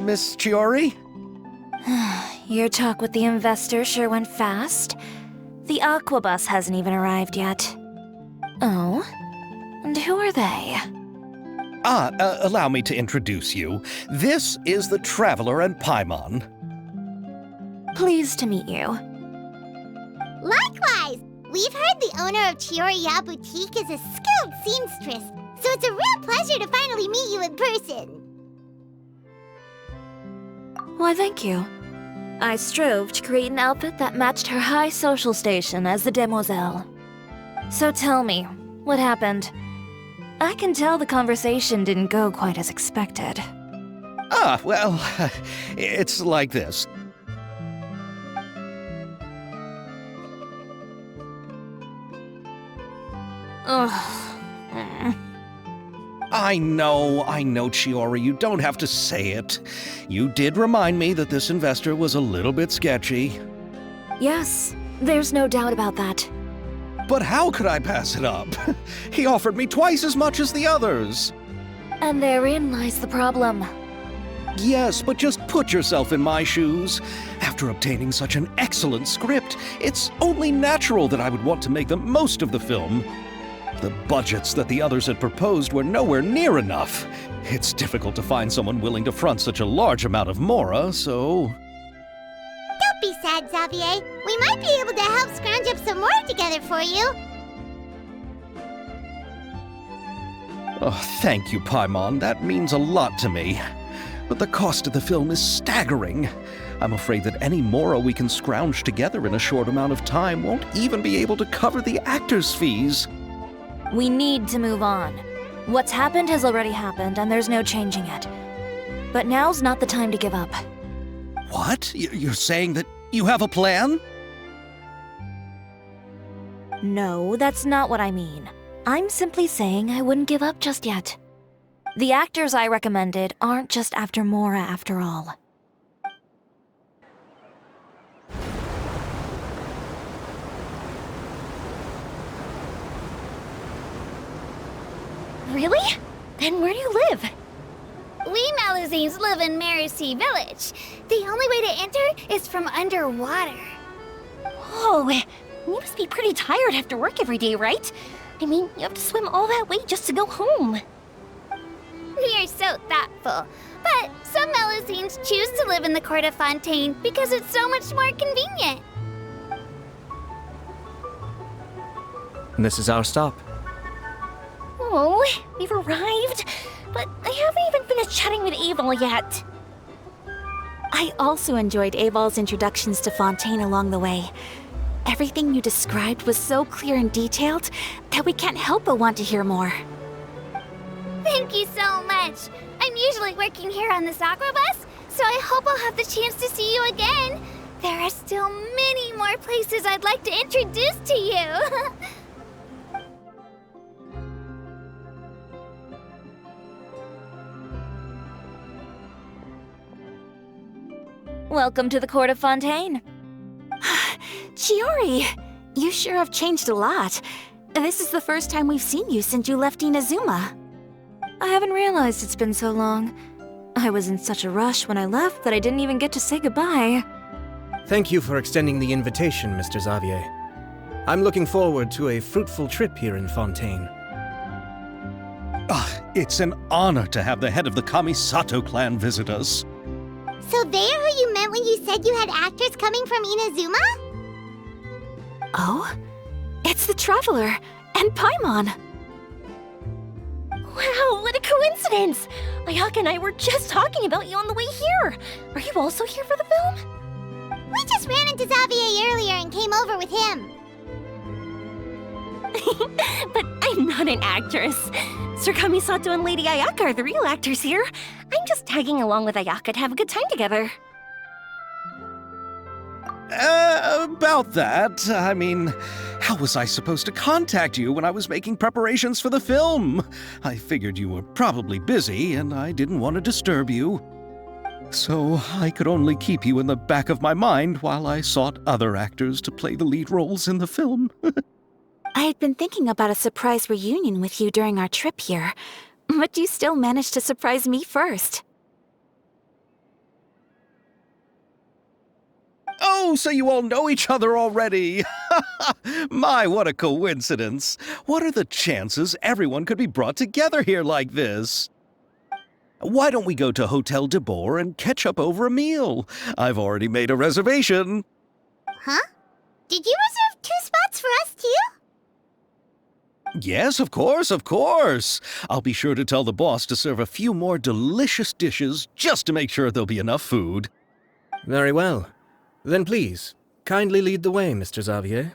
Miss Chiori? Your talk with the investor sure went fast. The aquabus hasn't even arrived yet. Oh? And who are they? Allow me to introduce you. This is the Traveler and Paimon. Pleased to meet you. Likewise! We've heard the owner of Chiori Boutique is a skilled seamstress, so it's a real pleasure to finally meet you in person. Why, thank you. I strove to create an outfit that matched her high social station as the demoiselle. So tell me, what happened? I can tell the conversation didn't go quite as expected. Well, it's like this. Ugh. I know, Chiori, you don't have to say it. You did remind me that this investor was a little bit sketchy. Yes, there's no doubt about that. But how could I pass it up? He offered me twice as much as the others. And therein lies the problem. Yes, but just put yourself in my shoes. After obtaining such an excellent script, it's only natural that I would want to make the most of the film. The budgets that the others had proposed were nowhere near enough. It's difficult to find someone willing to front such a large amount of mora, so... Don't be sad, Xavier. We might be able to help scrounge up some more together for you. Oh, thank you, Paimon. That means a lot to me. But the cost of the film is staggering. I'm afraid that any mora we can scrounge together in a short amount of time won't even be able to cover the actors' fees. We need to move on. What's happened has already happened, and there's no changing it. But now's not the time to give up. What? You're saying that you have a plan? No, that's not what I mean. I'm simply saying I wouldn't give up just yet. The actors I recommended aren't just after mora after all. Really? Then where do you live? We Melusines live in Mercy Village. The only way to enter is from underwater. Oh, you must be pretty tired after work every day, right? I mean, you have to swim all that way just to go home. We are so thoughtful. But some Melusines choose to live in the Court of Fontaine because it's so much more convenient. And this is our stop. Oh, we've arrived, but I haven't even finished chatting with Aval yet. I also enjoyed Aval's introductions to Fontaine along the way. Everything you described was so clear and detailed that we can't help but want to hear more. Thank you so much. I'm usually working here on this aquabus, so I hope I'll have the chance to see you again. There are still many more places I'd like to introduce to you. Welcome to the Court of Fontaine. Chiori, you sure have changed a lot. This is the first time we've seen you since you left Inazuma. I haven't realized it's been so long. I was in such a rush when I left that I didn't even get to say goodbye. Thank you for extending the invitation, Mr. Xavier. I'm looking forward to a fruitful trip here in Fontaine. It's an honor to have the head of the Kamisato clan visit us. So they're who you meant when you said you had actors coming from Inazuma? Oh? It's the Traveler and Paimon. Wow, what a coincidence! Ayaka and I were just talking about you on the way here. Are you also here for the film? We just ran into Xavier earlier and came over with him. But I'm not an actress. Sir Kamisato and Lady Ayaka are the real actors here. I'm just tagging along with Ayaka to have a good time together. About that, I mean, how was I supposed to contact you when I was making preparations for the film? I figured you were probably busy, and I didn't want to disturb you. So I could only keep you in the back of my mind while I sought other actors to play the lead roles in the film. I had been thinking about a surprise reunion with you during our trip here, but you still managed to surprise me first. Oh, so you all know each other already. My, what a coincidence. What are the chances everyone could be brought together here like this? Why don't we go to Hotel de Boer and catch up over a meal? I've already made a reservation. Huh? Did you reserve 2 spots for us too? Yes, of course, of course. I'll be sure to tell the boss to serve a few more delicious dishes just to make sure there'll be enough food. Very well. Then please, kindly lead the way, Mr. Xavier.